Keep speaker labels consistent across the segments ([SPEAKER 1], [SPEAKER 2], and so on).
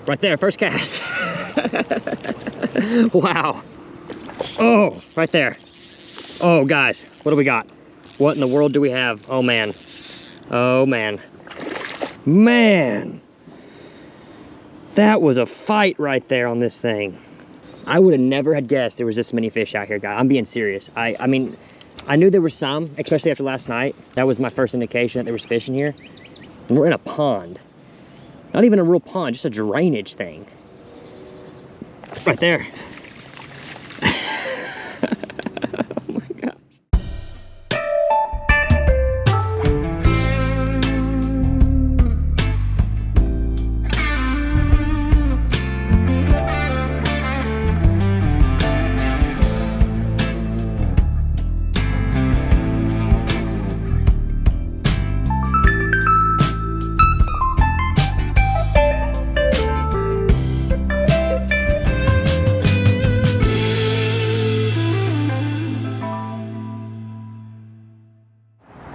[SPEAKER 1] Right there, first cast. Wow. Oh, right there. Oh, guys, what do we got? What in the world do we have? Oh, man. Oh, man. Man. That was a fight right there on this thing. I would have never had guessed there was this many fish out here, guys. I'm being serious. I mean, I knew there were some, especially after last night. That was my first indication that there was fish in here. And we're in a pond. Not even a real pond, just a drainage thing. Right there.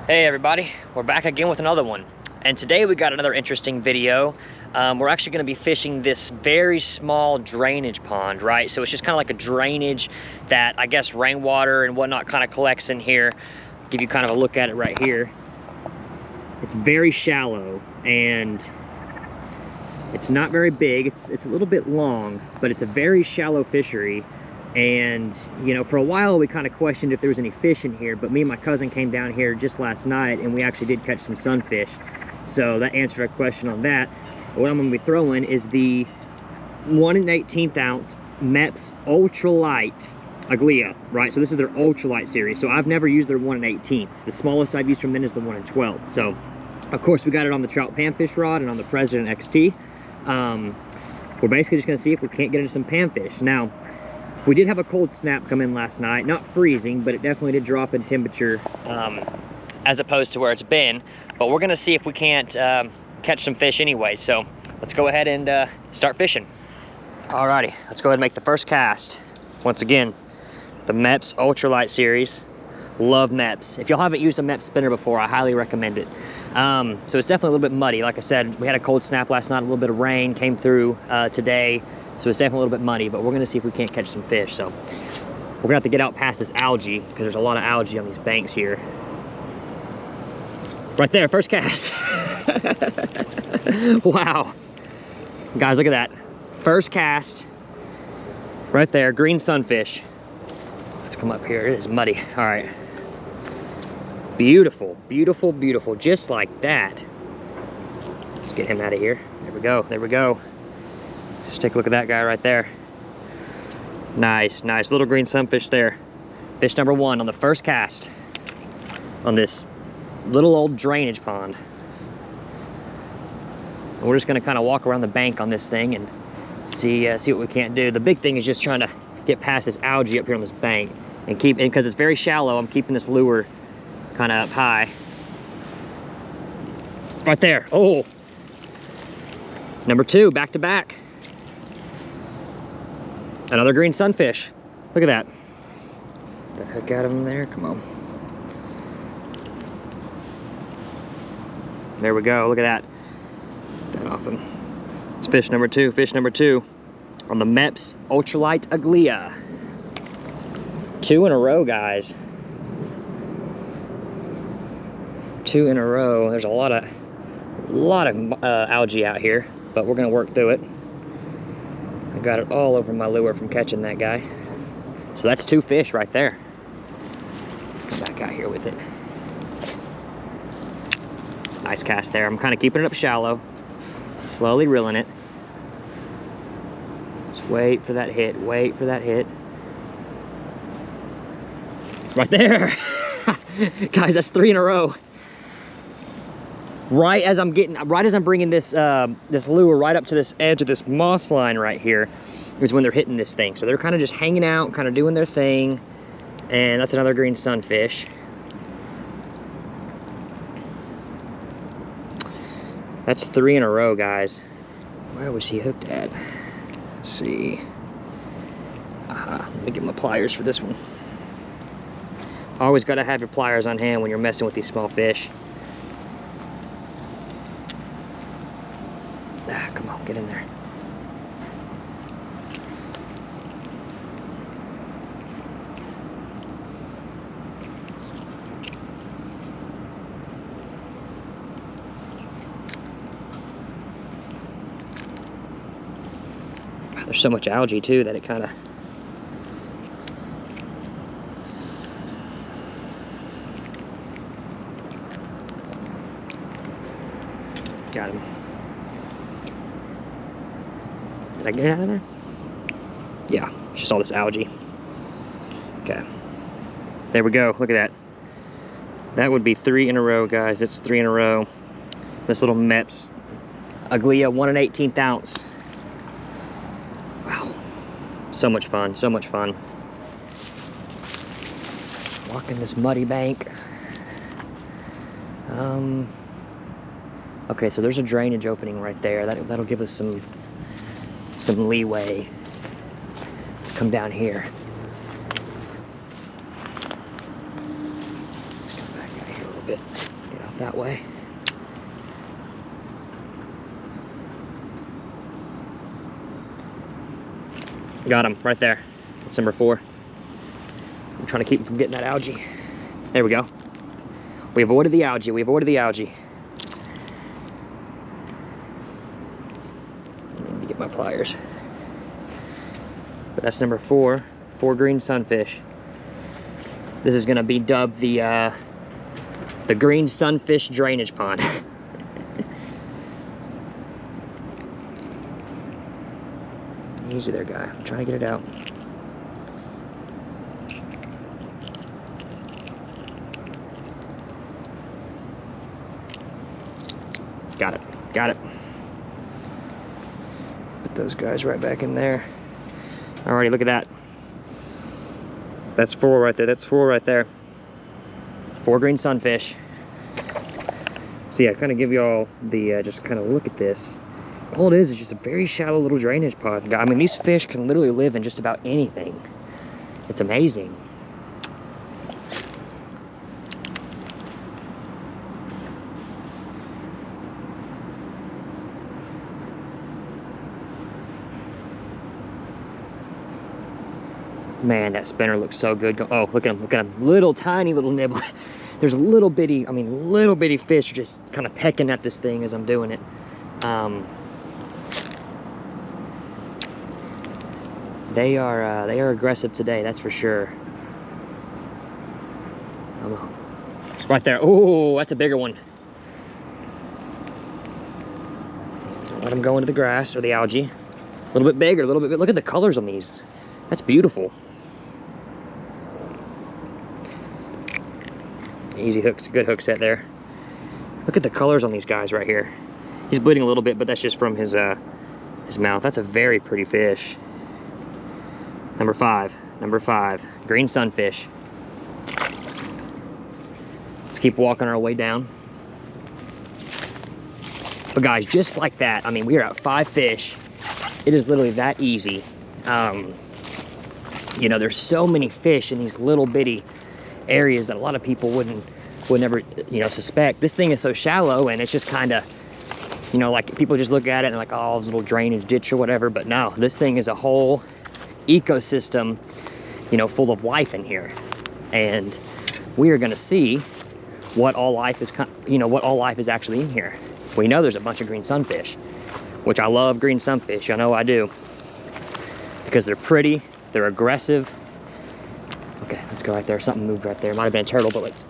[SPEAKER 1] Hey everybody, we're back again with another one. And today we got another interesting video. We're actually gonna be fishing this very small drainage pond, right? So it's just kind of like a drainage that I guess rainwater and whatnot kind of collects in here. Give you kind of a look at it right here. It's very shallow and it's not very big. It's a little bit long, but it's a very shallow fishery. And, you know, for a while we kind of questioned if there was any fish in here, but me and my cousin came down here just last night and we actually did catch some sunfish. So that answered our question on that. What I'm gonna be throwing is the 1 1/18 ounce Mepps Ultra-lite Aglia, right? So this is their Ultra-lite series. So I've never used their 1 1/18. The smallest I've used from them is the 1 12. So of course we got it on the trout panfish rod and on the President XT. We're basically just gonna see if we can't get into some panfish. Now, we did have a cold snap come in last night, not freezing, but it definitely did drop in temperature as opposed to where it's been. But we're gonna see if we can't catch some fish anyway. So let's go ahead and start fishing. Alrighty, let's go ahead and make the first cast. Once again, the Mepps Ultra-lite series. Love Mepps. If y'all haven't used a Mepps spinner before, I highly recommend it. So it's definitely a little bit muddy. Like I said, we had a cold snap last night, a little bit of rain came through today. So it's definitely a little bit muddy, but we're gonna see if we can't catch some fish. So we're gonna have to get out past this algae because there's a lot of algae on these banks here. Right there, first cast. Wow. Guys, look at that. First cast, right there, green sunfish. Let's come up here, it is muddy. All right. Beautiful, beautiful, beautiful, just like that. Let's get him out of here. There we go, there we go. Just take a look at that guy right there. Nice, nice little green sunfish there. Fish number 1 on the first cast on this little old drainage pond. And we're just gonna kind of walk around the bank on this thing and see what we can't do. The big thing is just trying to get past this algae up here on this bank and keep, and because it's very shallow, I'm keeping this lure kind of up high. Right there, oh. Number 2, back to back. Another green sunfish. Look at that. The heck out of him there, come on. There we go, look at that. Get that off him. It's fish number 2, fish number 2 on the Mepps Ultra-lite Aglia. 2 in a row, guys. 2 in a row. There's a lot of algae out here, but we're gonna work through it. I got it all over my lure from catching that guy. So that's 2 fish right there. Let's come back out here with it. Nice cast there. I'm kind of keeping it up shallow, slowly reeling it. Just wait for that hit, wait for that hit. Right there. Guys, that's 3 in a row. Right as I'm bringing this this lure right up to this edge of this moss line right here is when they're hitting this thing. So they're kind of just hanging out, kind of doing their thing. And that's another green sunfish. That's 3 in a row, guys. Where was he hooked at? Let's see. Let me get my pliers for this one. Always got to have your pliers on hand when you're messing with these small fish. Come on, get in there. There's so much algae too that it kind of... Got him. Did I get it out of there? Yeah, it's just all this algae. Okay. There we go, look at that. That would be 3 in a row, guys. It's 3 in a row. This little Mepps Aglia 1 1/18 ounce. Wow. So much fun, so much fun. Walking this muddy bank. Okay, so there's a drainage opening right there. That'll give us some leeway. Let's come down here. Let's come back out here a little bit. Get out that way. Got him right there. That's number 4. I'm trying to keep him from getting that algae. There we go. We avoided the algae. We avoided the algae. I need to get my pliers. But that's number 4. 4 green sunfish. This is going to be dubbed the green sunfish drainage pond. Easy there, guy. I'm trying to get it out. Got it. Got it. Put those guys right back in there. Alrighty, look at that. That's 4 right there. That's 4 right there. 4 green sunfish. So yeah, kind of give y'all the just kind of look at this. All it is just a very shallow little drainage pond. I mean, these fish can literally live in just about anything. It's amazing. Man, that spinner looks so good. Oh, look at him, look at him. Little tiny little nibble. There's little bitty, I mean, little bitty fish just kind of pecking at this thing as I'm doing it. They are aggressive today, that's for sure. Right there. Oh, that's a bigger one. Let them go into the grass or the algae. A little bit bigger, a little bit. Look at the colors on these. That's beautiful. Easy hooks, good hook set there. Look at the colors on these guys right here. He's bleeding a little bit, but that's just from his mouth. That's a very pretty fish. Number 5, green sunfish. Let's keep walking our way down. But guys, just like that, I mean, we are at 5 fish. It is literally that easy. You know, there's so many fish in these little bitty areas that a lot of people would never, you know, suspect. This thing is so shallow, and it's just kind of, you know, like people just look at it and like, oh, little drainage ditch or whatever. But no, this thing is a whole ecosystem, you know, full of life in here. And we are going to see what all life is, you know, what all life is actually in here. We know there's a bunch of green sunfish, which I love green sunfish. I know I do, because they're pretty, they're aggressive. Okay, let's go right there. Something moved right there. Might have been a turtle, but let's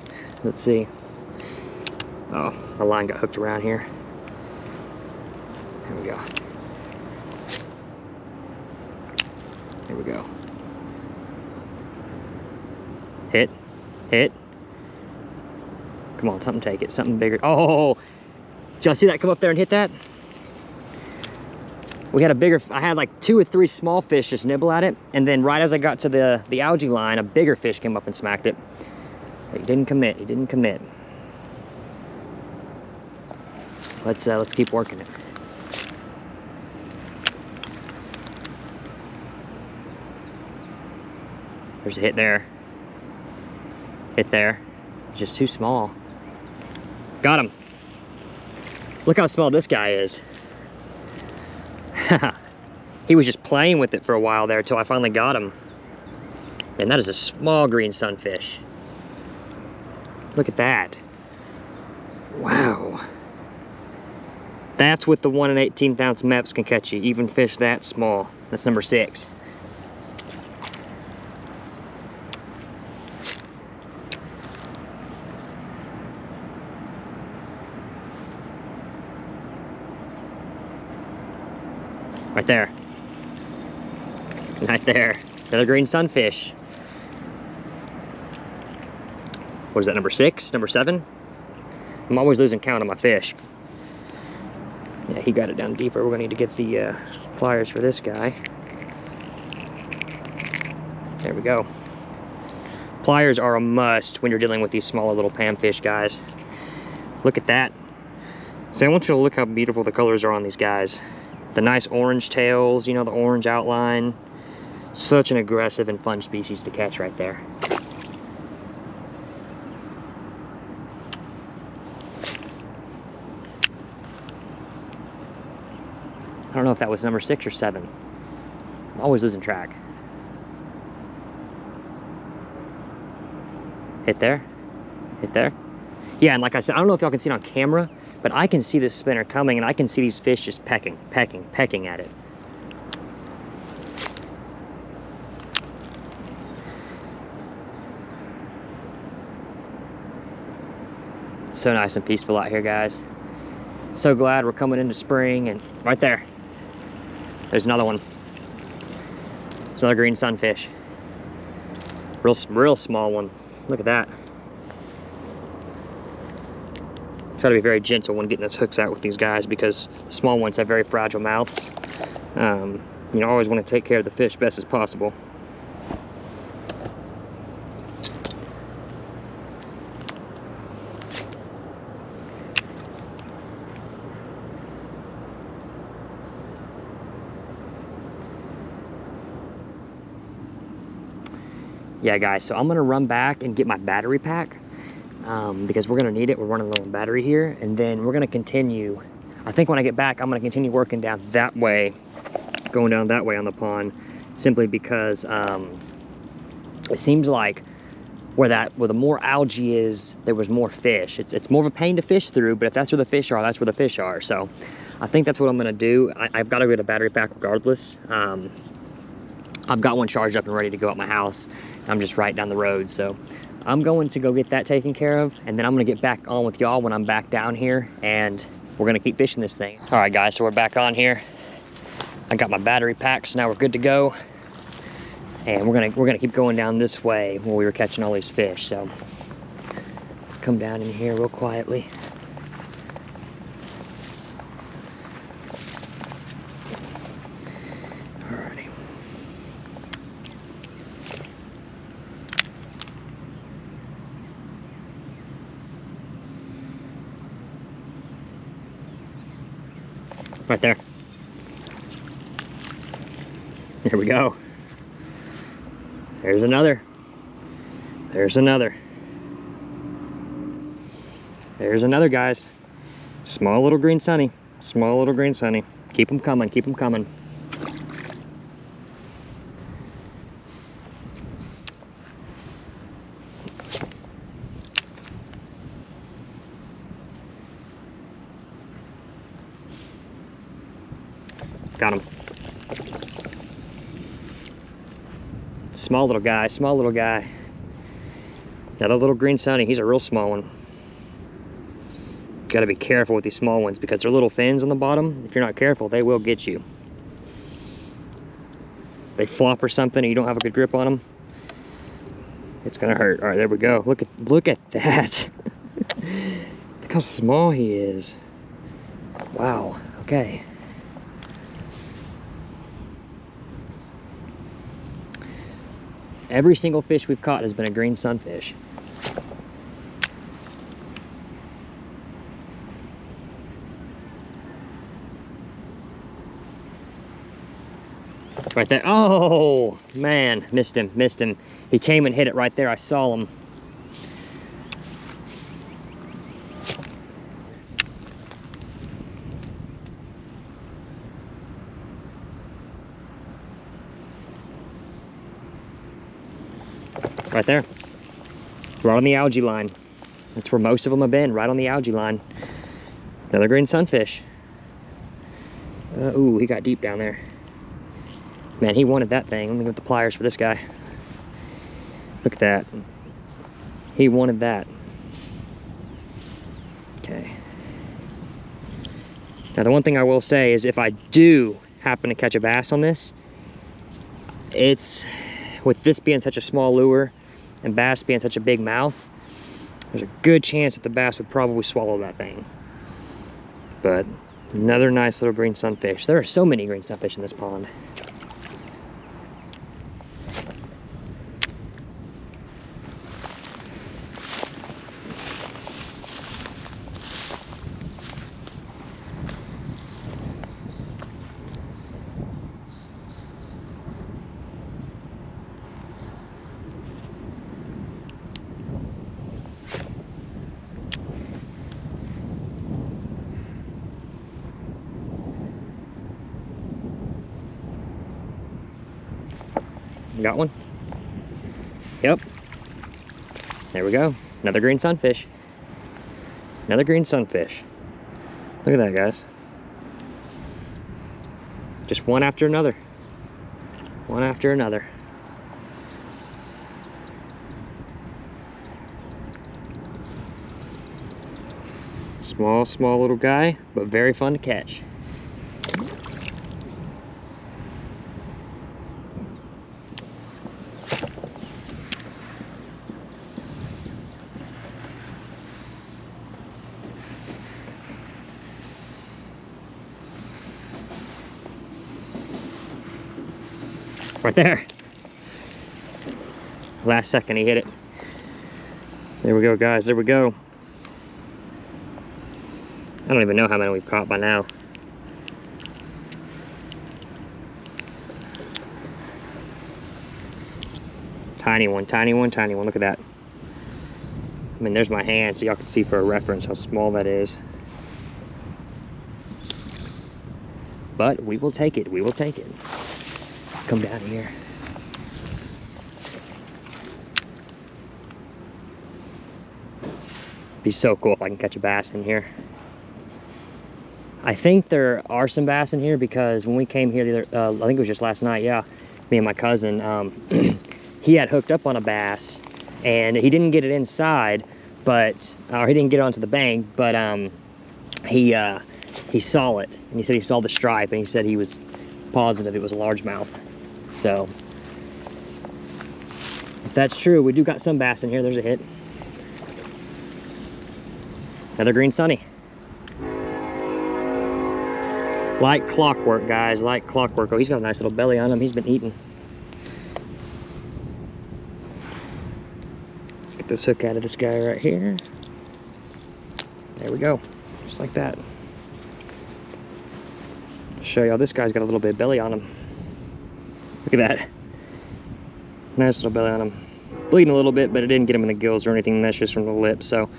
[SPEAKER 1] see. Oh, my line got hooked around here. There we go. Here we go. Hit, hit. Come on, something take it, something bigger. Oh, did y'all see that come up there and hit that? We had a bigger, I had like 2 or 3 small fish just nibble at it, and then right as I got to the algae line, a bigger fish came up and smacked it. But he didn't commit, he didn't commit. Let's keep working it. There's a hit there. Hit there. It's just too small. Got him. Look how small this guy is. He was just playing with it for a while there until I finally got him. And that is a small green sunfish. Look at that. Wow. That's what the 1 1/18 ounce Mepps can catch you, even fish that small. That's number 6. Right there. Right there. Another green sunfish. What is that, number 6? Number 7? I'm always losing count on my fish. Yeah, he got it down deeper. We're gonna need to get the pliers for this guy. There we go. Pliers are a must when you're dealing with these smaller little panfish, guys. Look at that. So I want you to look how beautiful the colors are on these guys. The nice orange tails, you know, the orange outline. Such an aggressive and fun species to catch right there. I don't know if that was number 6 or 7. I'm always losing track. Hit there. Hit there. Yeah, and like I said, I don't know if y'all can see it on camera, but I can see this spinner coming and I can see these fish just pecking at it. So nice and peaceful out here, guys. So glad we're coming into spring, and right there, there's another one. It's another green sunfish. Real small one. Look at that. Try to be very gentle when getting those hooks out with these guys because the small ones have very fragile mouths. You know, always want to take care of the fish best as possible. Yeah, guys, so I'm gonna run back and get my battery pack because we're gonna need it. We're running low on battery here, and then we're gonna continue. I think when I get back, I'm gonna continue working down that way, going down that way on the pond, simply because it seems like where the more algae is, there was more fish. It's more of a pain to fish through, but if that's where the fish are, that's where the fish are. So I think that's what I'm gonna do. I've got to get a battery pack regardless. I've got one charged up and ready to go at my house. I'm just right down the road, so I'm going to go get that taken care of, and then I'm gonna get back on with y'all when I'm back down here, and we're gonna keep fishing this thing. All right, guys, so we're back on here. I got my battery pack, so now we're good to go, and we're gonna keep going down this way where we were catching all these fish. So let's come down in here real quietly. Right there. Here we go. There's another. There's another. There's another, guys. Small little green sunny. Small little green sunny. Keep them coming, keep them coming. Got him. Small little guy, small little guy. Another little green sunny, he's a real small one. Gotta be careful with these small ones because they're little fins on the bottom. If you're not careful, they will get you. They flop or something and you don't have a good grip on them, it's gonna hurt. All right, there we go. Look at that. Look how small he is. Wow, okay. Every single fish we've caught has been a green sunfish. Right there. Oh, man, missed him, missed him. He came and hit it right there. I saw him. Right there, right on the algae line. That's where most of them have been, right on the algae line. Another green sunfish. Ooh, he got deep down there. Man, he wanted that thing. Let me get the pliers for this guy. Look at that. He wanted that. Okay. Now the one thing I will say is if I do happen to catch a bass on this, it's, with this being such a small lure and bass being such a big mouth, there's a good chance that the bass would probably swallow that thing. But another nice little green sunfish. There are so many green sunfish in this pond. You got one? Yep. There we go. Another green sunfish. Another green sunfish. Look at that, guys. Just one after another. One after another. Small little guy, but very fun to catch. Right there. Last second he hit it. There we go, guys. There we go. I don't even know how many we've caught by now. Tiny one, tiny one, tiny one. Look at that. I mean, there's my hand, so y'all can see for a reference how small that is. But we will take it. We will take it. Let's come down here. Be so cool if I can catch a bass in here. I think there are some bass in here because when we came here the other, I think it was just last night, yeah, me and my cousin, he had hooked up on a bass and he didn't get it inside, but, or he didn't get it onto the bank, but he saw it and he said he saw the stripe and he said he was positive it was a largemouth. So if that's true, we do got some bass in here. There's a hit. Another green sunny. Like clockwork, guys, like clockwork. Oh, he's got a nice little belly on him. He's been eating. Get this hook out of this guy right here. There we go, just like that. Show y'all, this guy's got a little bit of belly on him. Look at that. Nice little belly on him. Bleeding a little bit, but it didn't get him in the gills or anything. That's just from the lip, so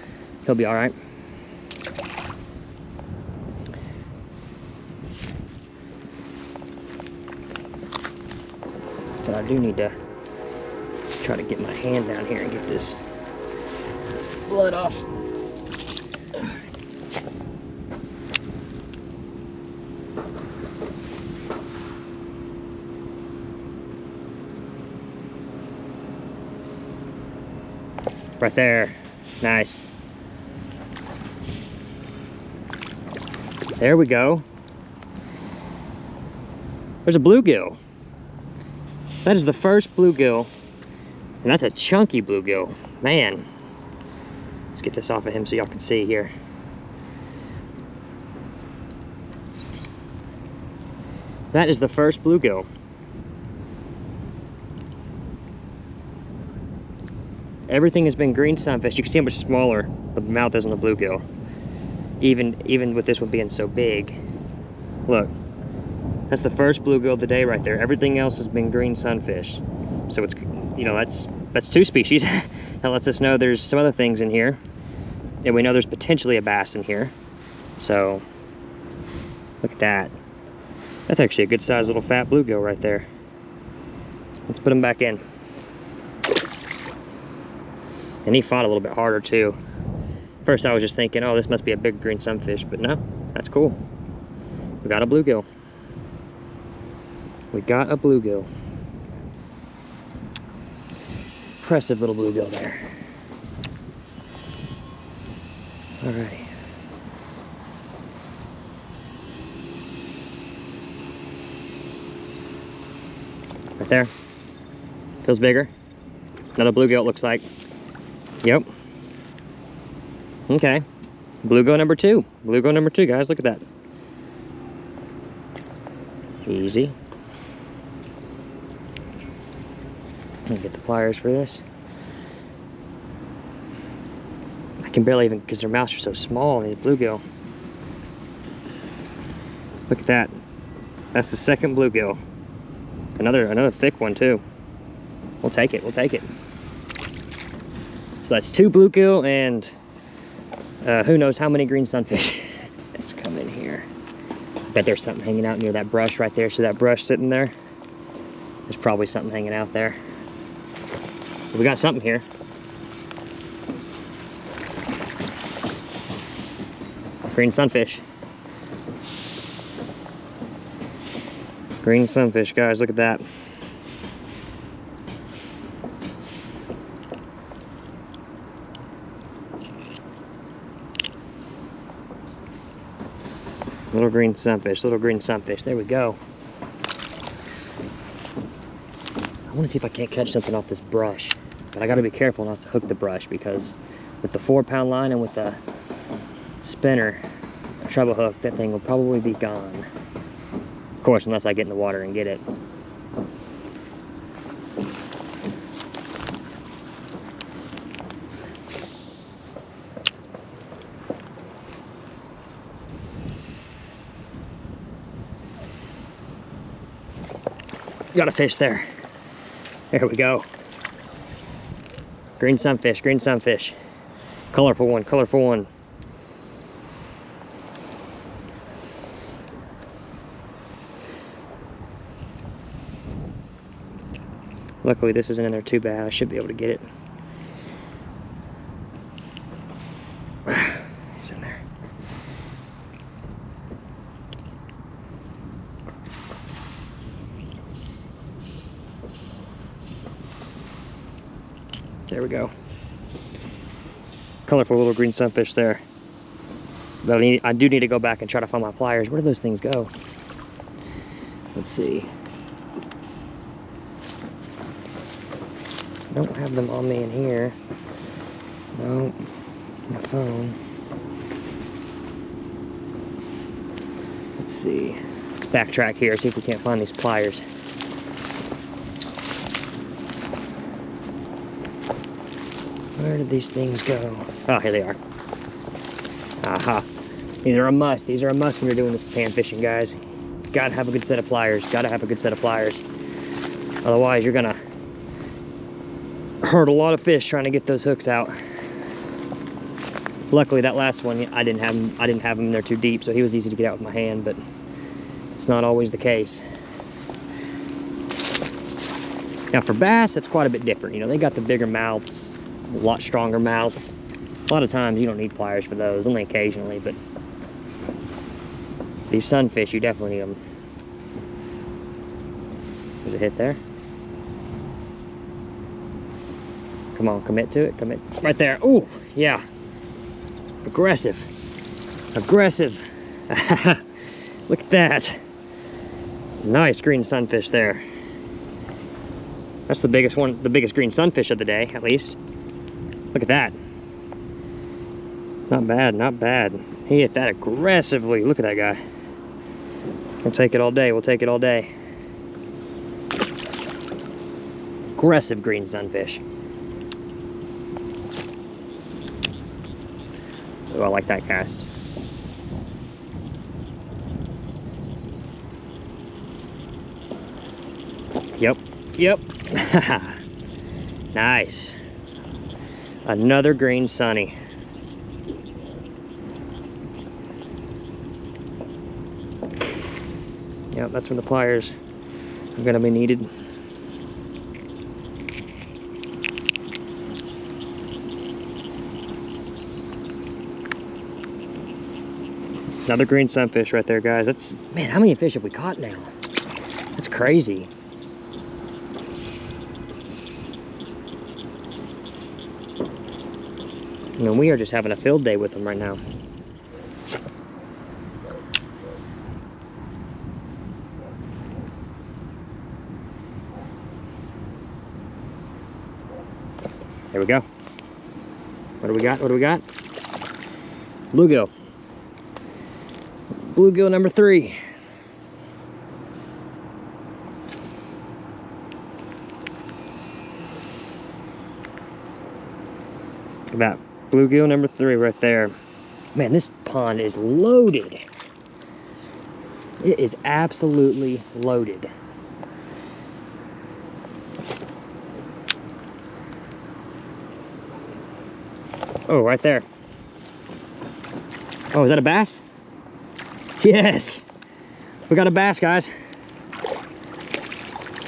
[SPEAKER 1] he'll be all right. But I do need to try to get my hand down here and get this blood off. Right there. Nice. There we go. There's a bluegill. That is the first bluegill, and that's a chunky bluegill. Man, let's get this off of him so y'all can see here. That is the first bluegill. Everything has been green sunfish. You can see how much smaller the mouth is on the bluegill. Even with this one being so big. Look. That's the first bluegill of the day right there. Everything else has been green sunfish. So it's, you know, that's two species. That lets us know there's some other things in here. And we know there's potentially a bass in here. So, look at that. That's actually a good sized little fat bluegill right there. Let's put him back in. And he fought a little bit harder too. First I was just thinking, oh, this must be a big green sunfish, but no, that's cool. We got a bluegill. We got a bluegill. Impressive little bluegill there. Alrighty. Right there. Feels bigger. Another bluegill, it looks like. Yep. Okay. Bluegill number 2. Bluegill number 2, guys. Look at that. Easy. Let me get the pliers for this. I can barely even, because their mouths are so small, these bluegill. Look at that. That's the second bluegill. Another thick one too. We'll take it, we'll take it. So that's 2 bluegill and who knows how many green sunfish. Let's come in here. I bet there's something hanging out near that brush right there. See that brush sitting there? There's probably something hanging out there. We got something here. Green sunfish. Green sunfish, guys, look at that. Little green sunfish, little green sunfish. There we go. I want to see if I can't catch something off this brush, but I got to be careful not to hook the brush, because with the 4-pound line and with the spinner, a treble hook, that thing will probably be gone. Of course, unless I get in the water and get it. Got a fish there. There we go. Green sunfish, green sunfish. Colorful one, colorful one. Luckily this isn't in there too bad. I should be able to get it. He's in there. There we go. Colorful little green sunfish there. But I do need to go back and try to find my pliers. Where do those things go? Let's see. I don't have them on me in here. No, my phone. Let's see. Let's backtrack here, see if we can't find these pliers. Where did these things go? Oh, here they are. Aha. These are a must. These are a must when you're doing this pan fishing, guys. Gotta have a good set of pliers. Gotta have a good set of pliers. Otherwise, you're gonna hurt a lot of fish trying to get those hooks out. Luckily, that last one, I didn't have him in there too deep, so he was easy to get out with my hand, but it's not always the case. Now for bass, it's quite a bit different. You know, they got the bigger mouths, a lot stronger mouths. A lot of times you don't need pliers for those, only occasionally, but these sunfish, you definitely need them. There's a hit there. Come on, commit to it, commit. Right there, ooh, yeah. Aggressive, aggressive. Look at that. Nice green sunfish there. That's the biggest one, the biggest green sunfish of the day, at least. Look at that. Not bad, not bad. He hit that aggressively. Look at that guy. We'll take it all day, we'll take it all day. Aggressive green sunfish. Oh, I like that cast. Yep, yep. Nice. Another green sunny. Yep, that's when the pliers are gonna be needed. Another green sunfish right there, guys. That's, man, how many fish have we caught now? That's crazy. I mean, we are just having a field day with them right now. There we go. What do we got? What do we got? Bluegill. Bluegill number 3. Look at that. Bluegill number 3 right there. Man, this pond is loaded. It is absolutely loaded. Oh, right there. Oh, is that a bass? Yes. We got a bass, guys.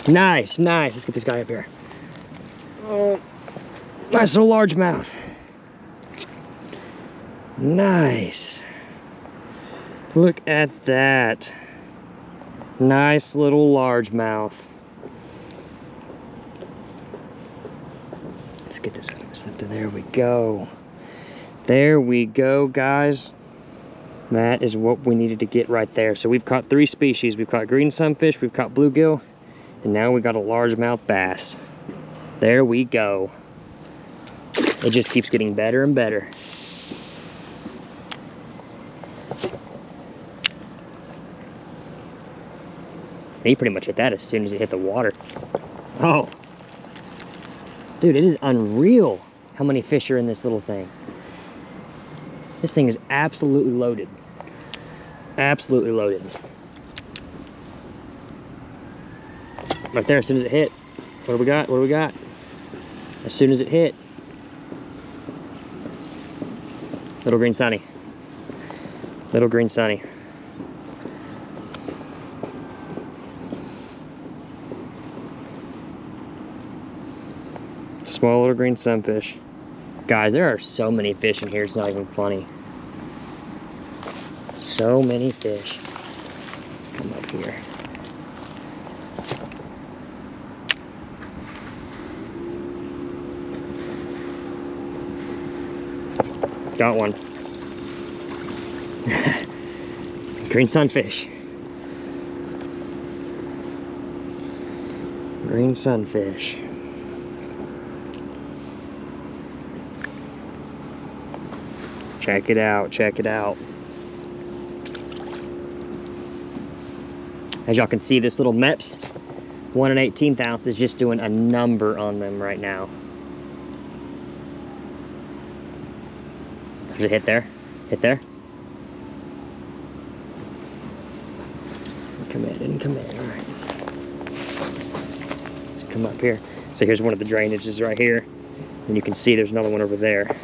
[SPEAKER 1] Nice, nice. Let's get this guy up here. Oh, nice little largemouth. Nice. Look at that. Nice little largemouth. Let's get this out of his lip. There we go. There we go, guys. That is what we needed to get right there. So we've caught 3 species. We've caught green sunfish, we've caught bluegill, and now we got a largemouth bass. There we go. It just keeps getting better and better. He pretty much hit that as soon as it hit the water. Oh. Dude, it is unreal how many fish are in this little thing. This thing is absolutely loaded. Absolutely loaded. Right there, as soon as it hit. What do we got? What do we got? As soon as it hit. Little green sunny. Little green sunny. Small little green sunfish. Guys, there are so many fish in here, it's not even funny. So many fish. Let's come up here. Got one. Green sunfish. Green sunfish. Check it out, check it out. As y'all can see, this little Mepps 1 1/18 ounce is just doing a number on them right now. There's a hit there, hit there. Come in, didn't come in, all right. Let's come up here. So here's one of the drainages right here. And you can see there's another one over there.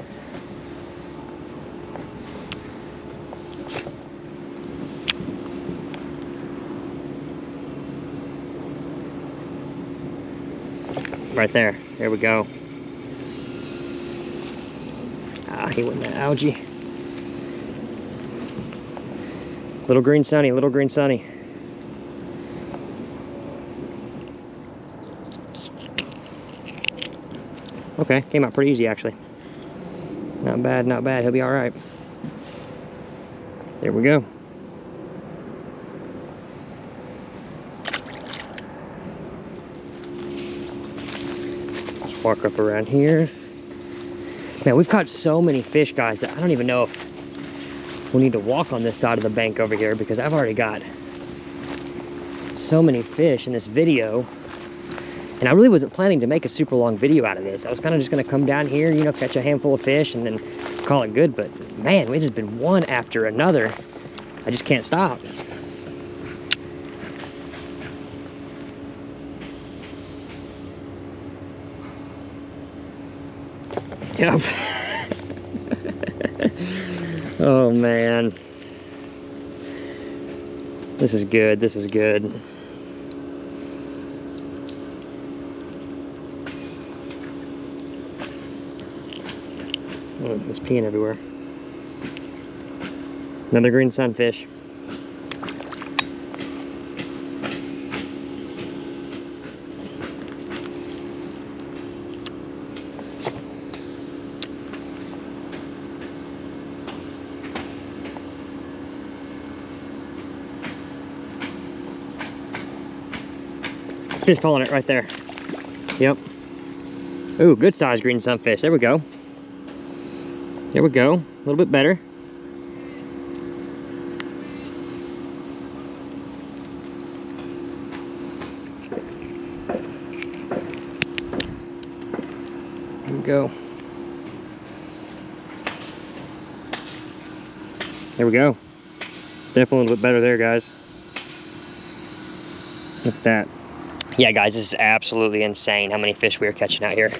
[SPEAKER 1] Right there. There we go. Ah, he went in that algae. Little green sunny, little green sunny. Okay, came out pretty easy actually. Not bad, not bad. He'll be all right. There we go. Walk up around here. Man, we've caught so many fish, guys, that I don't even know if we need to walk on this side of the bank over here, because I've already got so many fish in this video. And I really wasn't planning to make a super long video out of this. I was kind of just going to come down here, you know, catch a handful of fish and then call it good. But man, it's just been one after another. I just can't stop. Yep. Oh man. This is good, this is good. Oh, it's peeing everywhere. Another green sunfish. Fish pulling it right there. Yep. Ooh, good size green sunfish. There we go. There we go. A little bit better. There we go. There we go. Definitely a little bit better there, guys. Look at that. Yeah, guys, this is absolutely insane how many fish we are catching out here.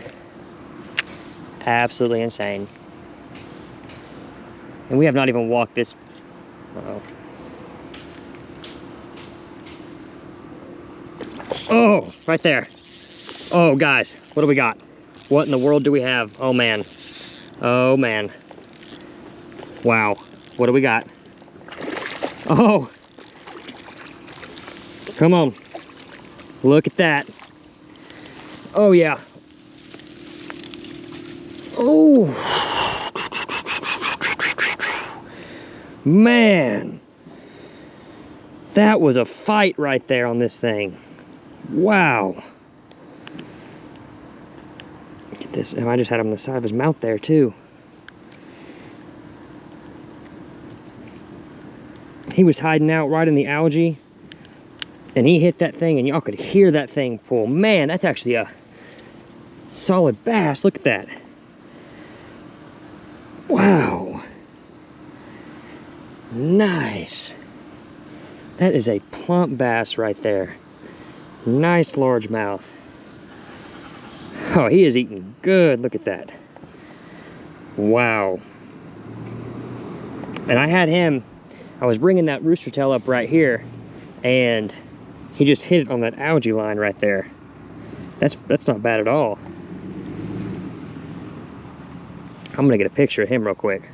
[SPEAKER 1] Absolutely insane. And we have not even walked this. Uh-oh. Oh, right there. Oh, guys, what do we got? What in the world do we have? Oh, man. Oh, man. Wow. What do we got? Oh. Come on. Look at that. Oh, yeah. Oh. Man. That was a fight right there on this thing. Wow. Look at this. Oh, I just had him on the side of his mouth there, too. He was hiding out right in the algae. And he hit that thing, and y'all could hear that thing pull. Man, that's actually a solid bass. Look at that. Wow. Nice. That is a plump bass right there. Nice largemouth. Oh, he is eating good. Look at that. Wow. And I had him, I was bringing that rooster tail up right here, and he just hit it on that algae line right there. That's not bad at all. I'm gonna get a picture of him real quick.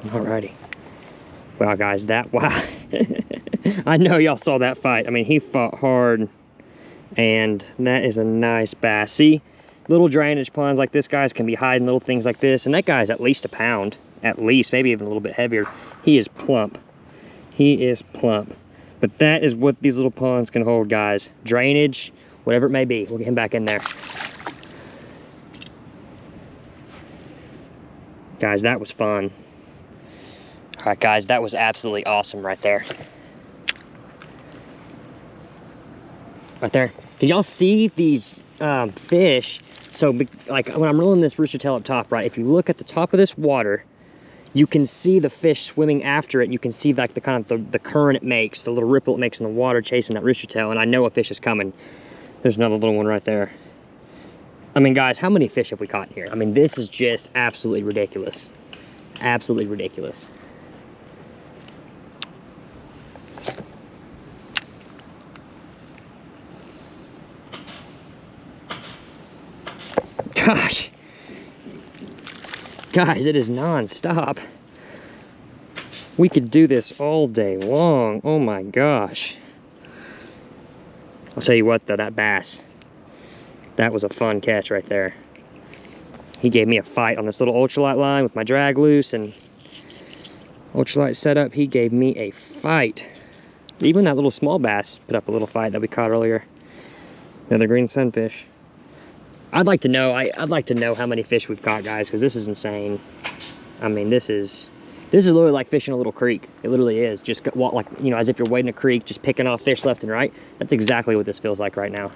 [SPEAKER 1] Alrighty. Wow, guys, wow. I know y'all saw that fight. I mean, he fought hard, and that is a nice bass. See? Little drainage ponds like this, guys, can be hiding little things like this, and that guy's at least a pound, at least, maybe even a little bit heavier. He is plump. He is plump. But that is what these little ponds can hold, guys. Drainage, whatever it may be. We'll get him back in there. Guys, that was fun. All right, guys, that was absolutely awesome right there. Right there. Can y'all see these fish? So, like, when I'm rolling this rooster tail up top, right, if you look at the top of this water, you can see the fish swimming after it. You can see, like, the kind of the current it makes, the little ripple it makes in the water chasing that rooster tail, and I know a fish is coming. There's another little one right there. I mean, guys, how many fish have we caught in here? I mean, this is just absolutely ridiculous. Absolutely ridiculous. Gosh. Guys, it is non-stop. We could do this all day long. Oh my gosh. I'll tell you what though, that bass, that was a fun catch right there. He gave me a fight on this little ultralight line with my drag loose and ultralight setup. He gave me a fight. Even that little small bass put up a little fight that we caught earlier. Another green sunfish. I'd like to know how many fish we've caught, guys, because this is insane. I mean, this is literally like fishing a little creek. It literally is. Just walk, like, you know, as if you're wading a creek, just picking off fish left and right. That's exactly what this feels like right now.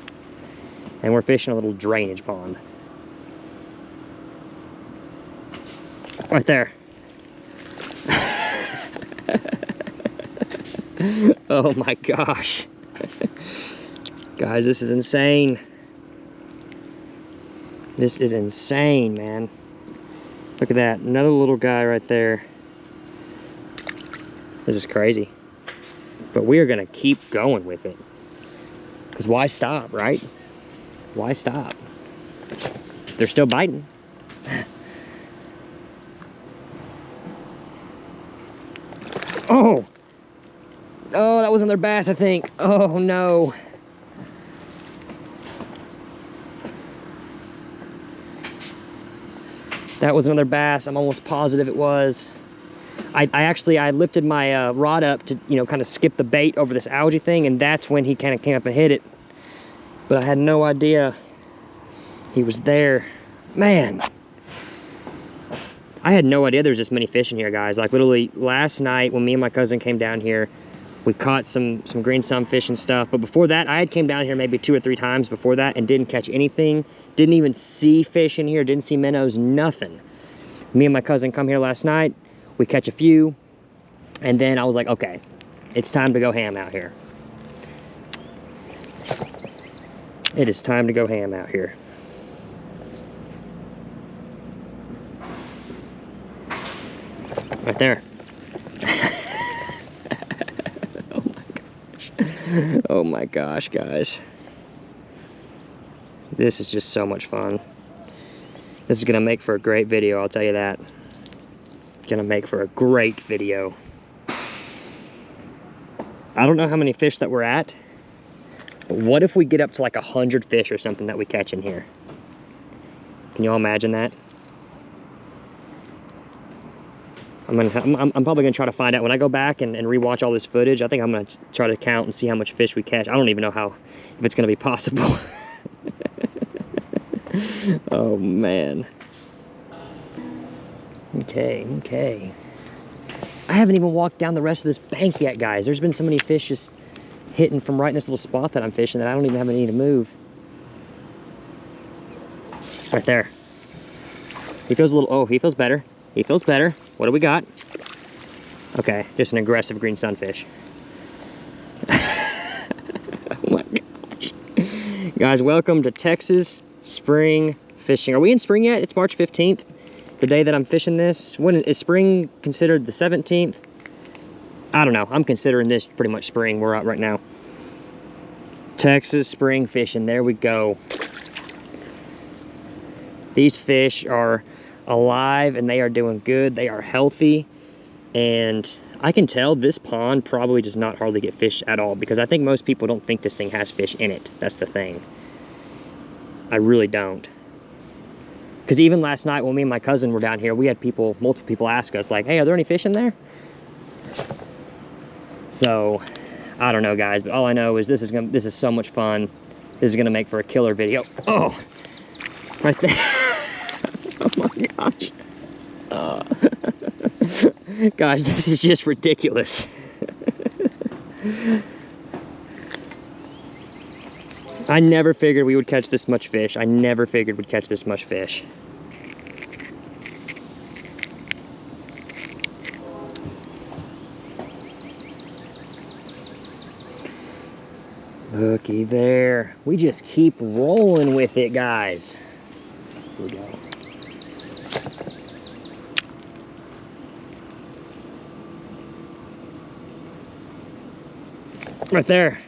[SPEAKER 1] And we're fishing a little drainage pond. Right there. Oh my gosh. Guys, this is insane. This is insane, man. Look at that, another little guy right there. This is crazy. But we are gonna keep going with it. Because why stop, right? Why stop? They're still biting. Oh! Oh, that was another bass, I think. Oh no. That was another bass. I'm almost positive it was. I lifted my rod up to, you know, kind of skip the bait over this algae thing, and that's when he kind of came up and hit it. But I had no idea he was there. Man, I had no idea there was this many fish in here, guys. Like literally last night when me and my cousin came down here, we caught some green sunfish and stuff. But before that, I had came down here maybe 2 or 3 times before that and didn't catch anything. Didn't even see fish in here, didn't see minnows, nothing. Me and my cousin come here last night, we catch a few, and then I was like, okay, it's time to go ham out here. It is time to go ham out here. Right there. Oh my gosh. Oh my gosh, guys. This is just so much fun. This is gonna make for a great video, I'll tell you that. It's gonna make for a great video. I don't know how many fish that we're at, but what if we get up to like 100 fish or something that we catch in here? Can you all imagine that? I'm probably gonna try to find out when I go back and rewatch all this footage. I think I'm gonna try to count and see how much fish we catch. I don't even know if it's gonna be possible. Oh man. Okay. I haven't even walked down the rest of this bank yet, guys. There's been so many fish just hitting from right in this little spot that I'm fishing that I don't even have any need to move. Right there. He feels a little, oh, he feels better. He feels better. What do we got? Okay, just an aggressive green sunfish. Oh my gosh. Guys, welcome to Texas spring fishing. Are we in spring yet? It's March 15th, the day that I'm fishing this. When is spring considered? The 17th? I don't know. I'm considering this pretty much spring. We're out right now. Texas spring fishing. There we go. These fish are alive and they are doing good. They are healthy, and I can tell this pond probably does not hardly get fish at all, because I think most people don't think this thing has fish in it. That's the thing. I really don't. Because even last night when me and my cousin were down here, we had multiple people ask us like, hey, are there any fish in there? So I don't know, guys, but all I know is this is so much fun. This is gonna make for a killer video. Oh, right there. Oh my gosh. Guys, this is just ridiculous. I never figured we would catch this much fish. I never figured we'd catch this much fish. Looky there. We just keep rolling with it, guys. Here we go. Right there.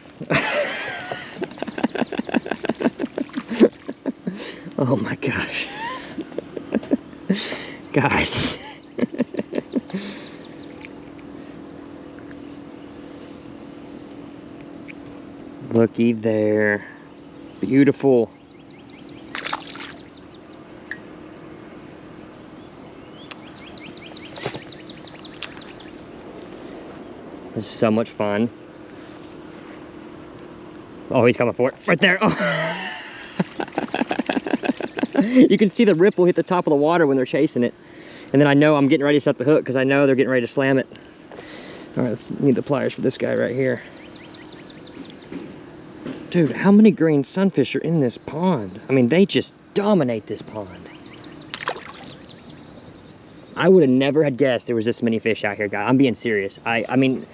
[SPEAKER 1] Oh my gosh. Guys. Looky there. Beautiful. This is so much fun. Oh, he's coming for it. Right there. Oh. You can see the ripple hit the top of the water when they're chasing it. And then I know I'm getting ready to set the hook because I know they're getting ready to slam it. All right, let's need the pliers for this guy right here. Dude, how many green sunfish are in this pond? I mean, they just dominate this pond. I would have never had guessed there was this many fish out here, guys. I'm being serious. I mean,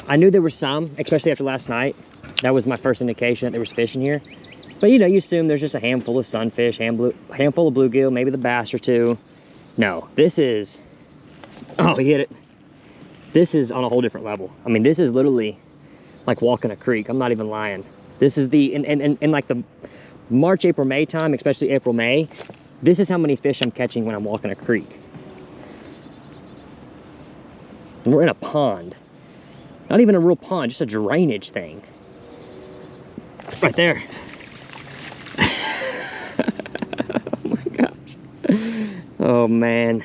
[SPEAKER 1] I knew there were some, especially after last night. That was my first indication that there was fish in here. But you know, you assume there's just a handful of sunfish, handful of bluegill, maybe the bass or two. No, this is, oh, he hit it. This is on a whole different level. I mean, this is literally like walking a creek. I'm not even lying. This is in like the March, April, May time, especially April, May, this is how many fish I'm catching when I'm walking a creek. And we're in a pond. Not even a real pond, just a drainage thing. Right there. Oh my gosh. Oh man.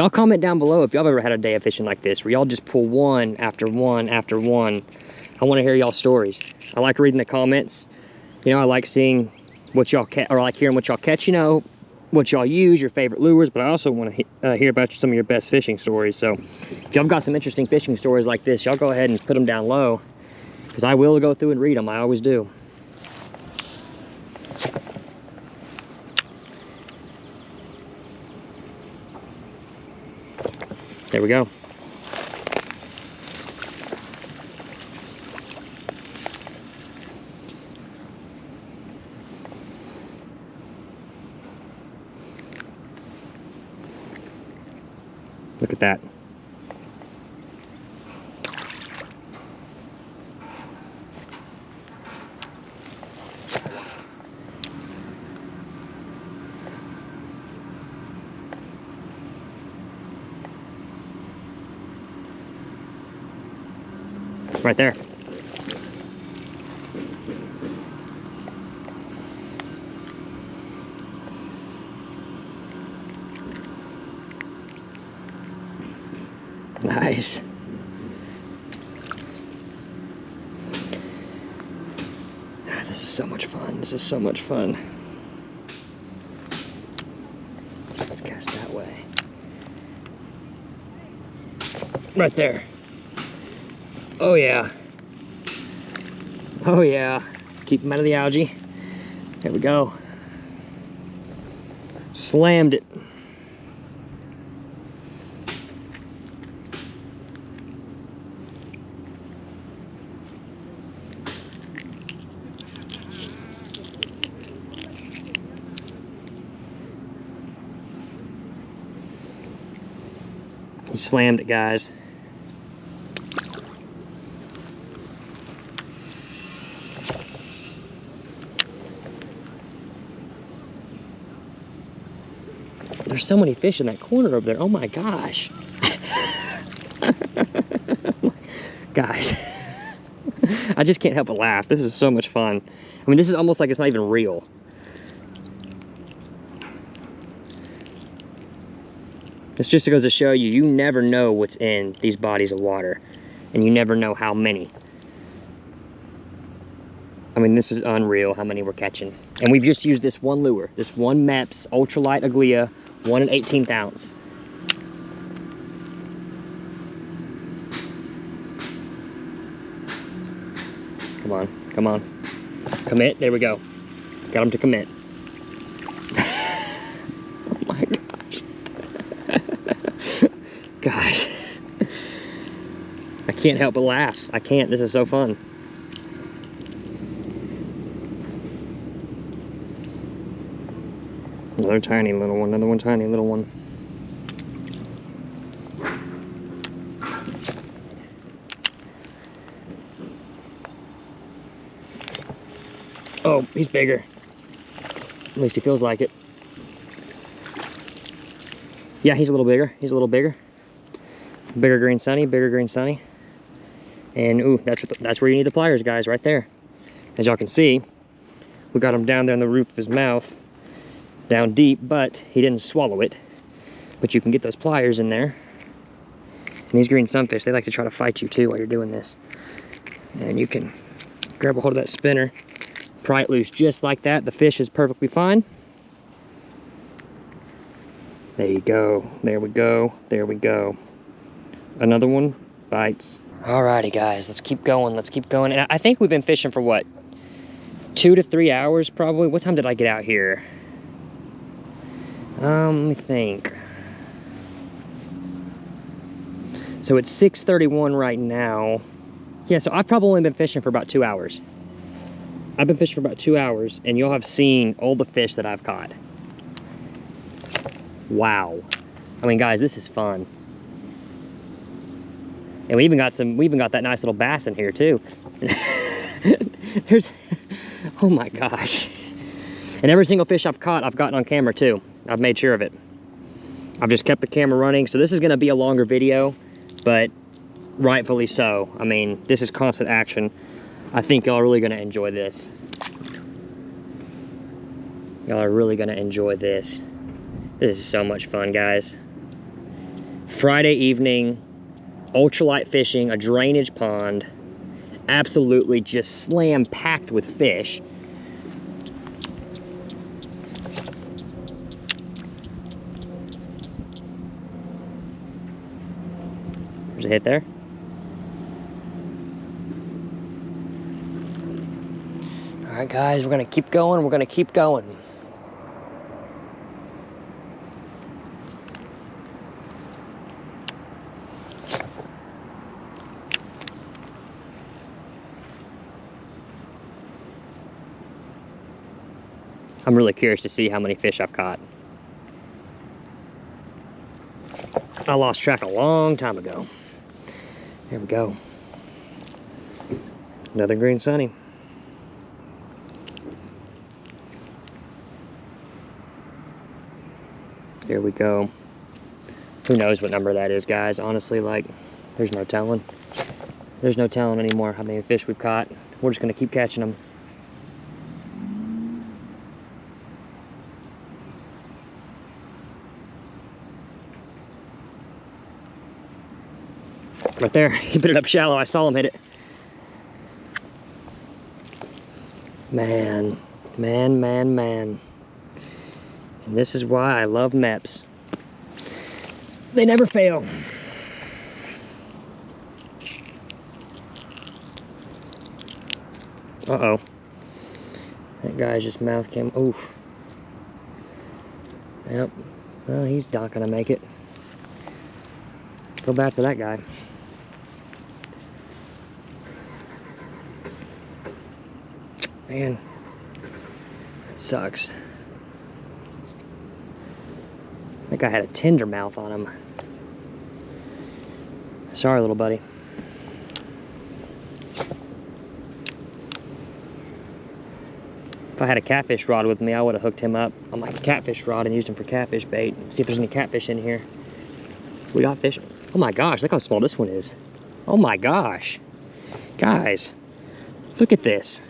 [SPEAKER 1] Y'all comment down below if y'all ever had a day of fishing like this, where y'all just pull one after one after one. I want to hear y'all stories. I like reading the comments. You know, I like seeing what y'all catch, or I like hearing what y'all catch, you know, what y'all use, your favorite lures, but I also want to hear about some of your best fishing stories. So if y'all got some interesting fishing stories like this, y'all go ahead and put them down low, because I will go through and read them. I always do. There we go. Look at that. Right there. Nice. This is so much fun. This is so much fun. Let's cast that way. Right there. Oh yeah. Oh yeah. Keep them out of the algae. There we go. Slammed it. He slammed it, guys. There's so many fish in that corner over there. Oh my gosh. Guys, I just can't help but laugh. This is so much fun. I mean, this is almost like it's not even real. This just goes to show you, you never know what's in these bodies of water, and you never know how many. I mean, this is unreal how many we're catching. And we've just used this one lure, this one Mepps Ultra-lite Aglia, 1 1/18 ounce. Come on, come on. Commit, there we go. Got him to commit. Oh my gosh. Guys, I can't help but laugh. I can't, this is so fun. Another tiny little one, another one tiny little one. Oh, he's bigger. At least he feels like it. Yeah, he's a little bigger. He's a little bigger. Bigger green sunny, bigger green sunny. And ooh, that's where you need the pliers, guys, right there. As y'all can see, we got him down there in the roof of his mouth. Down deep, but he didn't swallow it. But you can get those pliers in there. And these green sunfish, they like to try to fight you too while you're doing this. And you can grab a hold of that spinner, pry it loose just like that. The fish is perfectly fine. There you go. There we go. There we go. Another one bites. Alrighty, guys, let's keep going. Let's keep going. And I think we've been fishing for what? 2 to 3 hours probably. What time did I get out here? Let me think. So it's 6:31 right now. Yeah, so I've probably only been fishing for about 2 hours. I've been fishing for about 2 hours, and you'll have seen all the fish that I've caught. Wow. I mean, guys, this is fun. And we even got that nice little bass in here too. Oh my gosh. And every single fish I've caught, I've gotten on camera too. I've made sure of it. I've just kept the camera running. So this is gonna be a longer video, but rightfully so. I mean, this is constant action. I think y'all are really gonna enjoy this. Y'all are really gonna enjoy this. This is so much fun, guys. Friday evening, ultralight fishing, a drainage pond, absolutely just slam packed with fish. There's a hit there. All right, guys, we're gonna keep going. We're gonna keep going. I'm really curious to see how many fish I've caught. I lost track a long time ago. Here we go. Another green sunny. Here we go. Who knows what number that is, guys? Honestly, like, there's no telling. There's no telling anymore how many fish we've caught. We're just gonna keep catching them. Right there, he put it up shallow. I saw him hit it. Man, man, man, man. And this is why I love Mepps. They never fail. Uh-oh. That guy's just mouth came, oof. Yep, well, he's not gonna make it. Feel bad for that guy. Man, that sucks. That guy had a tender mouth on him. Sorry, little buddy. If I had a catfish rod with me, I would have hooked him up on my catfish rod and used him for catfish bait. See if there's any catfish in here. We got fish. Oh my gosh, look how small this one is. Oh my gosh. Guys, look at this.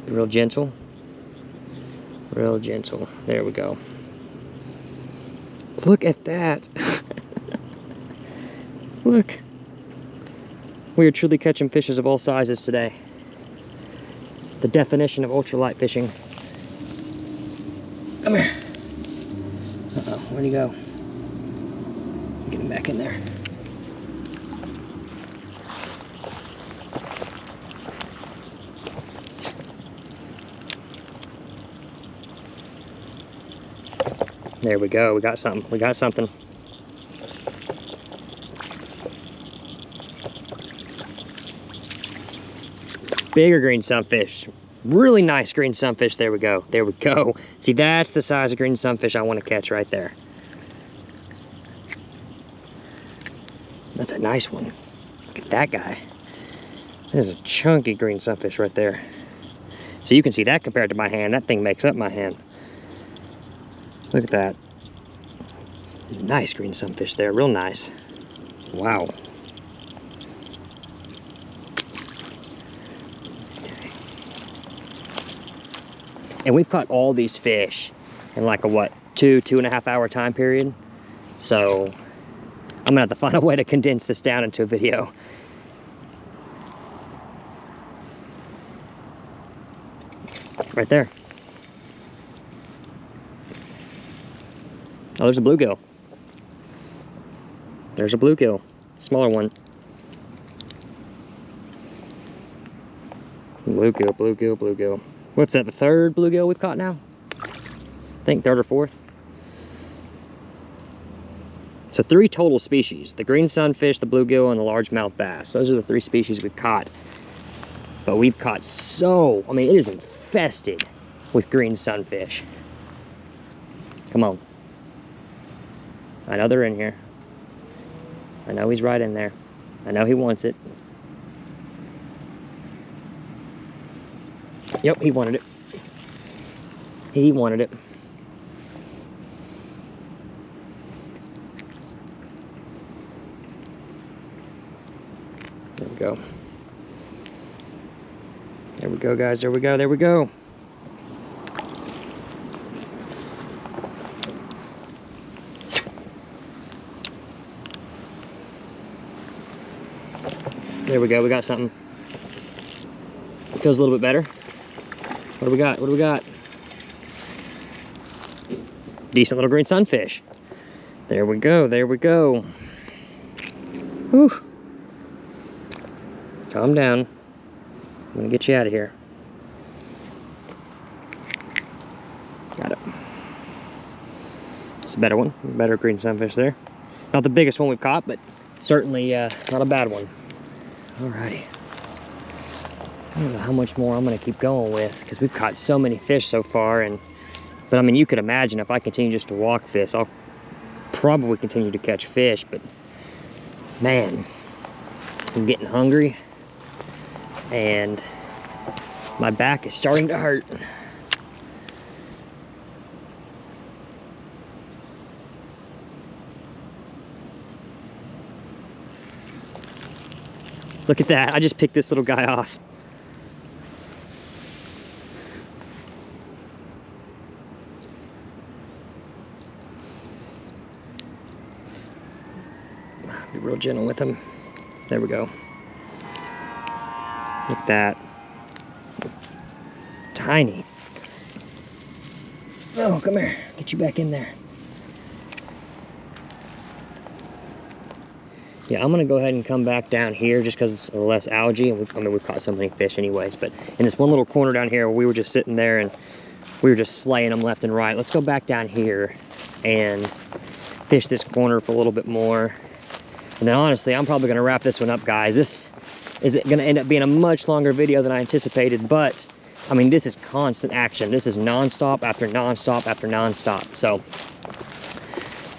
[SPEAKER 1] Real gentle. Real gentle. There we go. Look at that. Look. We are truly catching fishes of all sizes today. The definition of ultralight fishing. Come here. Uh-oh, where'd he go? Get him back in there. There we go, we got something, we got something. Bigger green sunfish. Really nice green sunfish, there we go, there we go. See, that's the size of green sunfish I want to catch right there. That's a nice one. Look at that guy. There's a chunky green sunfish right there. So you can see that compared to my hand, that thing makes up my hand. Look at that. Nice green sunfish there, real nice. Wow. Okay. And we've caught all these fish in like a what, 2.5 hour time period. So I'm gonna have to find a way to condense this down into a video. Right there. Oh, there's a bluegill. There's a bluegill. Smaller one. Bluegill, bluegill, bluegill. What's that, the third bluegill we've caught now? I think third or fourth. So 3 total species. The green sunfish, the bluegill, and the largemouth bass. Those are the 3 species we've caught. But we've caught so, I mean, it is infested with green sunfish. Come on. I know they're in here. I know he's right in there. I know he wants it. Yep, he wanted it. He wanted it. There we go. There we go, guys. There we go. There we go. There we go, we got something. Feels a little bit better. What do we got? What do we got? Decent little green sunfish. There we go, there we go. Whew. Calm down. I'm gonna get you out of here. Got it. It's a better one, better green sunfish there. Not the biggest one we've caught, but certainly not a bad one. Alrighty. I don't know how much more I'm gonna keep going with, because we've caught so many fish so far, but I mean, you could imagine if I continue just to walk this, I'll probably continue to catch fish, but man, I'm getting hungry and my back is starting to hurt. Look at that, I just picked this little guy off. Be real gentle with him. There we go. Look at that. Tiny. Oh, come here. Get you back in there. Yeah, I'm gonna go ahead and come back down here just because it's less algae, and we've caught so many fish anyways, but in this one little corner down here, we were just sitting there and we were just slaying them left and right. Let's go back down here and fish this corner for a little bit more. And then honestly, I'm probably gonna wrap this one up, guys. This is gonna end up being a much longer video than I anticipated, but I mean, this is constant action. This is nonstop after nonstop after nonstop. So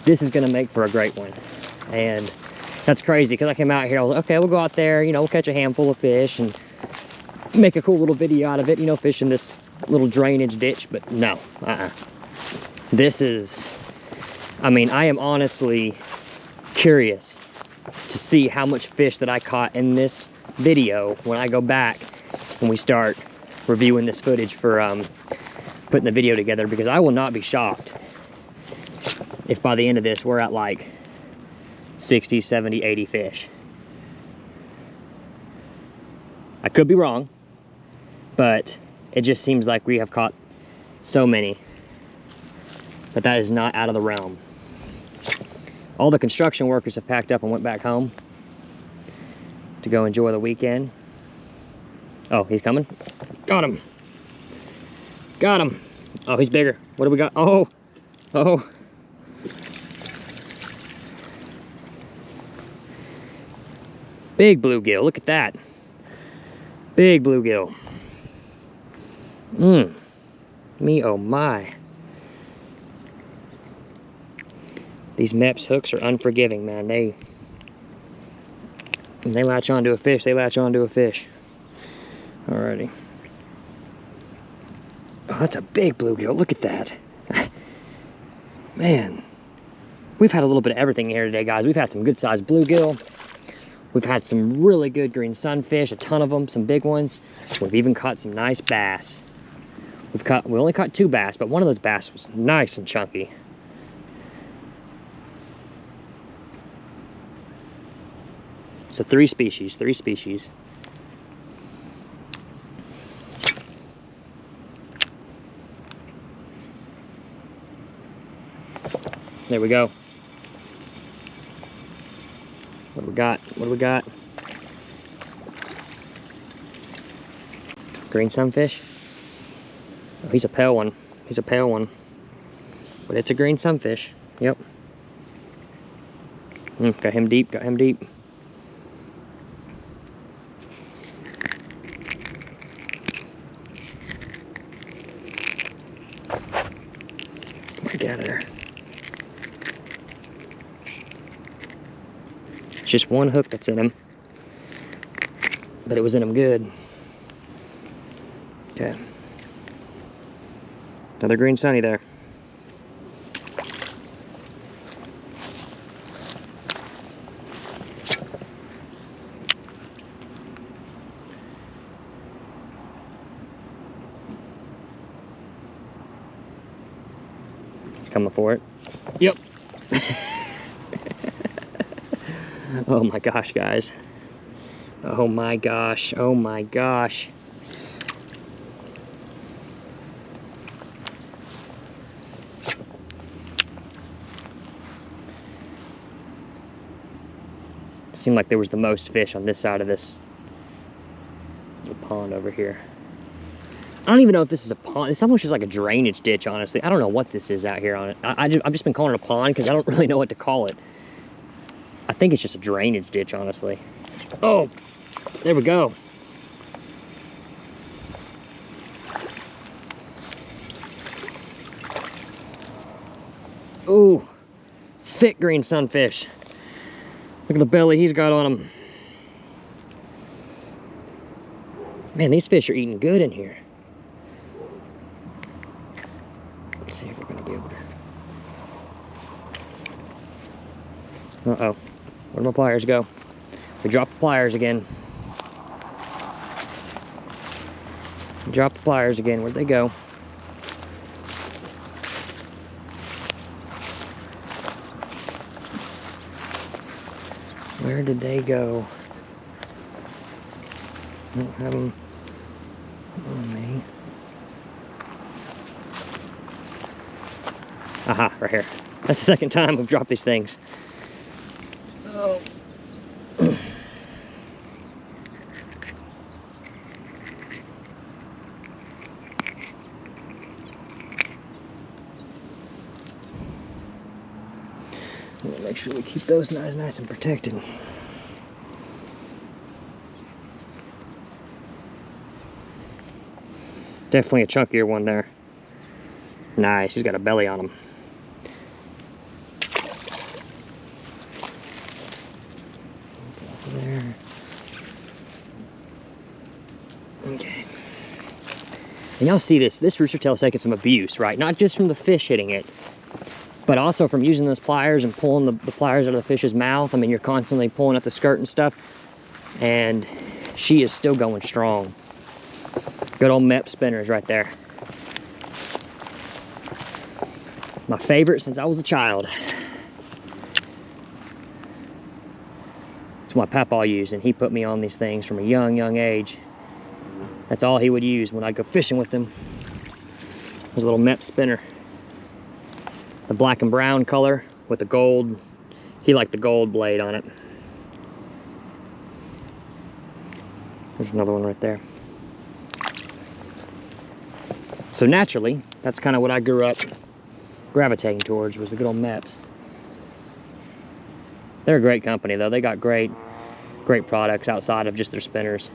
[SPEAKER 1] this is gonna make for a great one. And that's crazy, because I came out here, I was like, okay, we'll go out there, you know, we'll catch a handful of fish and make a cool little video out of it, you know, fishing this little drainage ditch, but no, This is, I mean, I am honestly curious to see how much fish that I caught in this video when I go back and we start reviewing this footage for putting the video together, because I will not be shocked if by the end of this we're at like 60, 70, 80 fish. I could be wrong, but it just seems like we have caught so many, but that is not out of the realm. All the construction workers have packed up and went back home to go enjoy the weekend. Oh, he's coming. Got him. Got him. Oh, he's bigger. What do we got? Oh, oh. Big bluegill, look at that. Big bluegill. Me oh my. These Mepps hooks are unforgiving, man. When they latch onto a fish, they latch onto a fish. Alrighty. Oh, that's a big bluegill, look at that. Man, we've had a little bit of everything here today, guys. We've had some good sized bluegill. We've had some really good green sunfish, a ton of them, some big ones. We've even caught some nice bass. We only caught 2 bass, but one of those bass was nice and chunky. So 3 species, 3 species. There we go. What do we got? What do we got? Green sunfish? Oh, he's a pale one. He's a pale one. But it's a green sunfish. Yep. Got him deep, got him deep. Get out of there. Just one hook that's in him, but it was in him good. Okay. Another green sunny there. He's coming for it. Yep. Oh my gosh, guys. Oh my gosh, oh my gosh. Seemed like there was the most fish on this side of this little pond over here. I don't even know if this is a pond. It's almost just like a drainage ditch, honestly. I don't know what this is out here on it. I've just been calling it a pond because I don't really know what to call it. I think it's just a drainage ditch, honestly. Oh, there we go. Ooh, thick green sunfish. Look at the belly he's got on him. Man, these fish are eating good in here. Let's see if we're gonna be able to. Uh-oh, where'd my pliers go? We dropped the pliers again. We dropped the pliers again, where'd they go? Where did they go? I don't have them on me. Aha, right here. That's the second time we've dropped these things. Oh. Make sure we keep those nice and protected. Definitely a chunkier one there. Nice, he's got a belly on him. There. Okay. And y'all see this rooster tail is taking some abuse, right? Not just from the fish hitting it, but also from using those pliers and pulling the pliers out of the fish's mouth. I mean, you're constantly pulling at the skirt and stuff, and she is still going strong. Good old Mepps spinners right there. My favorite since I was a child. It's what my papa used, and he put me on these things from a young age. That's all he would use when I'd go fishing with him. It was a little Mepps spinner. The black and brown color with the gold. He liked the gold blade on it. There's another one right there. So naturally, that's kind of what I grew up gravitating towards, was the good old Mepps. They're a great company though. They got great products outside of just their spinners.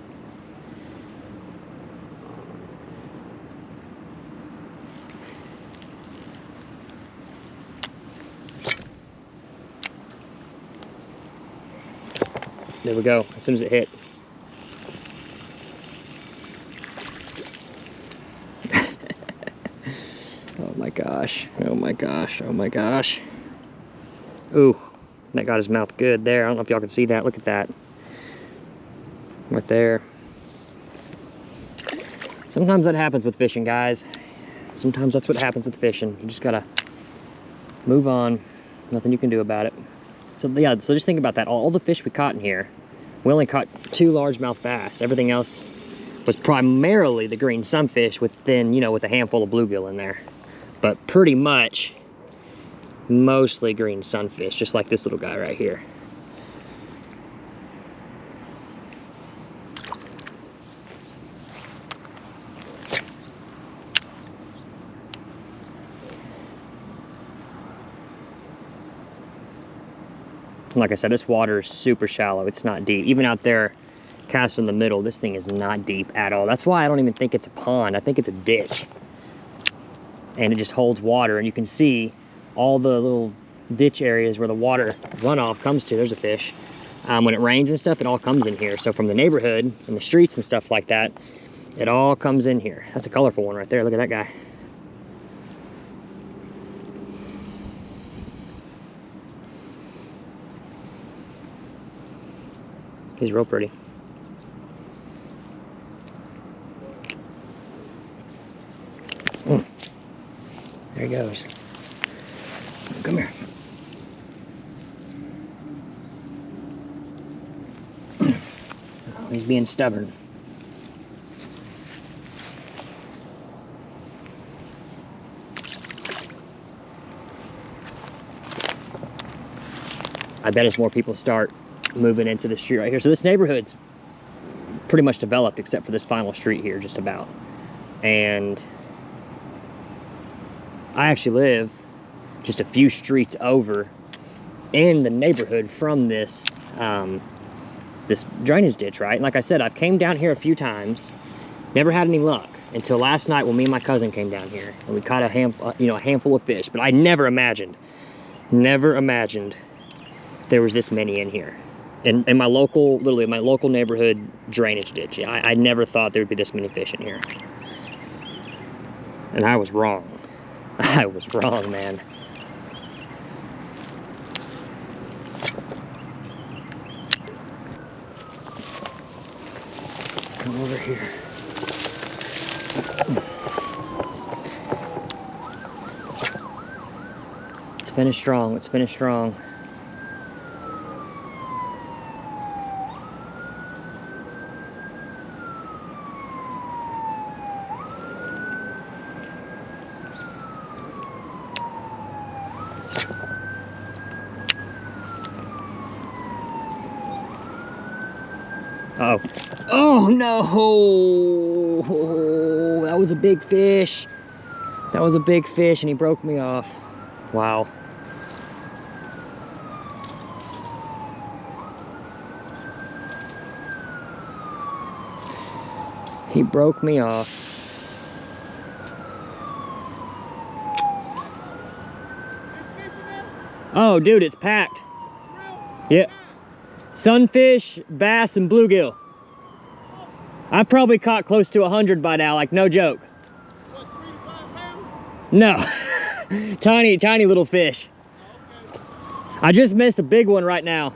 [SPEAKER 1] There we go, as soon as it hit. Oh my gosh, oh my gosh, oh my gosh. Ooh, that got his mouth good there. I don't know if y'all can see that. Look at that. Right there. Sometimes that happens with fishing, guys. Sometimes that's what happens with fishing. You just gotta move on. Nothing you can do about it. So yeah, so just think about that. All the fish we caught in here, we only caught 2 largemouth bass. Everything else was primarily the green sunfish with then, you know, with a handful of bluegill in there. But pretty much mostly green sunfish, just like this little guy right here. Like I said, this water is super shallow. It's not deep. Even out there cast in the middle, this thing is not deep at all. That's why I don't even think it's a pond. I think it's a ditch. And it just holds water, and you can see all the little ditch areas where the water runoff comes to. There's a fish. When it rains and stuff, it all comes in here. So from the neighborhood and the streets and stuff like that, it all comes in here. That's a colorful one right there. Look at that guy. He's real pretty. There he goes. Come here. He's being stubborn. I bet as more people start moving into the street right here. So this neighborhood's pretty much developed except for this final street here, just about. And I actually live just a few streets over in the neighborhood from this this drainage ditch, right? And like I said, I've came down here a few times, never had any luck until last night when me and my cousin came down here and we caught a handful of fish. But I never imagined there was this many in here. In my local, literally my local neighborhood drainage ditch. I never thought there would be this many fish in here. And I was wrong. I was wrong, man. Let's come over here. Let's finish strong, let's finish strong. Uh-oh. Oh no! That was a big fish. That was a big fish and he broke me off. Wow. He broke me off. Oh, dude, it's packed. Yep. Sunfish, bass, and bluegill. I probably caught close to 100 by now, like no joke.
[SPEAKER 2] What, 3 to 5 pounds?
[SPEAKER 1] No. Tiny little fish.
[SPEAKER 2] Okay.
[SPEAKER 1] I just missed a big one right now.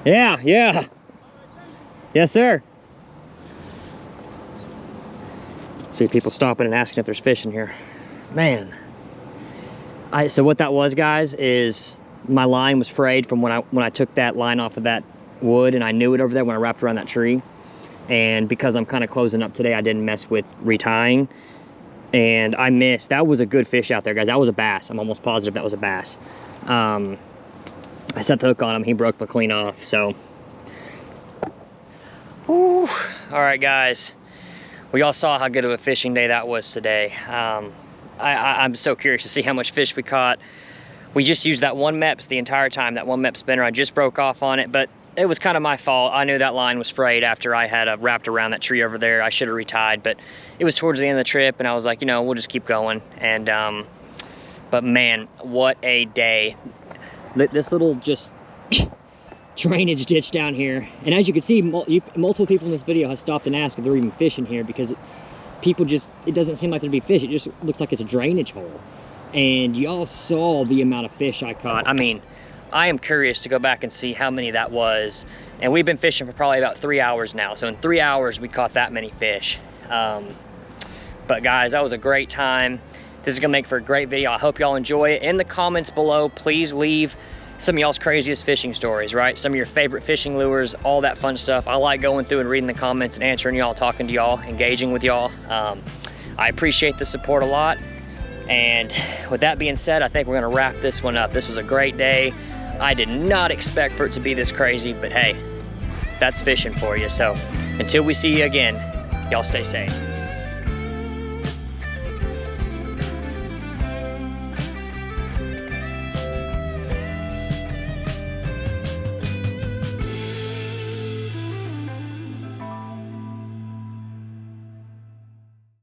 [SPEAKER 1] Yeah. Yes, sir. See people stopping and asking if there's fish in here. Man. So what that was, guys, is my line was frayed from when I took that line off of that wood, and I knew it over there when I wrapped around that tree. And because I'm kind of closing up today, I didn't mess with retying, and I missed. That was a good fish out there, guys. That was a bass. I'm almost positive that was a bass. I set the hook on him. He broke me clean off. So, whew. All right, guys. We all saw how good of a fishing day that was today. I'm so curious to see how much fish we caught. We just used that one Mepps the entire time, that one Mepps spinner. I just broke off on it, but it was kind of my fault. I knew that line was frayed after I had wrapped around that tree over there. I should have retied, but it was towards the end of the trip, and I was like, you know, we'll just keep going. And but man, what a day. This little just drainage ditch down here. And as you can see, multiple people in this video have stopped and asked if there are even fish in here, because it doesn't seem like there'd be fish. It just looks like it's a drainage hole. And y'all saw the amount of fish I caught. I mean, I am curious to go back and see how many that was. And we've been fishing for probably about 3 hours now. So in 3 hours, we caught that many fish. But guys, that was a great time. This is gonna make for a great video. I hope y'all enjoy it. In the comments below, please leave some of y'all's craziest fishing stories, right? Some of your favorite fishing lures, all that fun stuff. I like going through and reading the comments and answering y'all, talking to y'all, engaging with y'all. I appreciate the support a lot. And with that being said, I think we're gonna wrap this one up. This was a great day. I did not expect for it to be this crazy, but hey, that's fishing for you. So until we see you again, y'all stay safe.